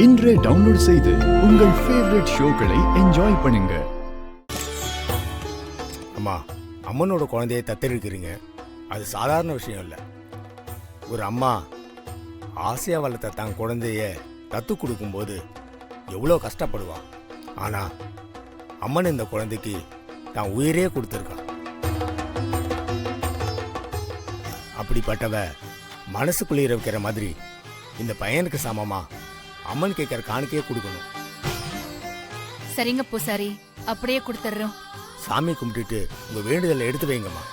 இன்றே டவுன்லோட் செய்து உங்கள் ஃபேவரட் ஷோக்களை என்ஜாய் பண்ணுங்க. அம்மா, அம்மனோட குழந்தையை தத்தெடுக்கிறீங்க, அது சாதாரண விஷயம் இல்லை. ஒரு அம்மா ஆசையா வளர்த்த தான் குழந்தைய தத்து கொடுக்கும்போது எவ்வளோ கஷ்டப்படுவா. ஆனா அம்மன் இந்த குழந்தைக்கு தான் உயிரே கொடுத்துருக்கான். அப்படிப்பட்டவ மனசுக்குள்ளே இருக்கிற மாதிரி இந்த பையனுக்கு சமமா அம்மன் கேட்கிற காணிக்கையே கொடுக்கணும். சரிங்க பூசாரி, அப்படியே கொடுத்துறோம். சாமி கும்பிட்டுட்டு உங்க வேண்டுதலை எடுத்து வைங்கம்மா.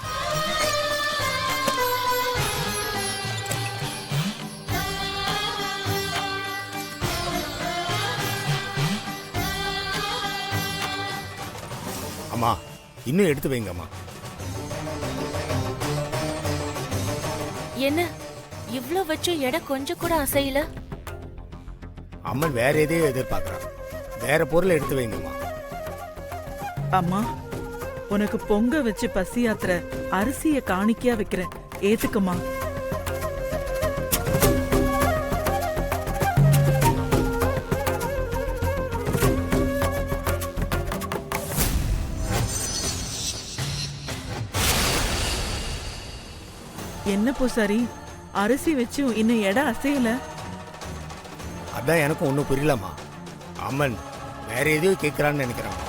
அம்மா, இன்னும் எடுத்து வைங்கம்மா. என்ன இவ்ளோ வச்சும் எடை கொஞ்சம் கூட அசையல? அம்மன் வேற எதையோ எதிர்பார்க்கறான். வேற பொருளை எடுத்து வைங்கம்மா. அம்மா, உனக்கு பொங்க வச்சு பசியாத்திர அரிசிய காணிக்கையா வைக்கிறேன், ஏத்துக்கம்மா. என்ன பூசாரி, அரிசி வச்சும் இன்னும் எடை அசையல? அதான் எனக்கும் ஒன்றும் புரியலம்மா. அம்மன் வேற எதையோ கேட்கிறான்னு நினைக்கிறான்.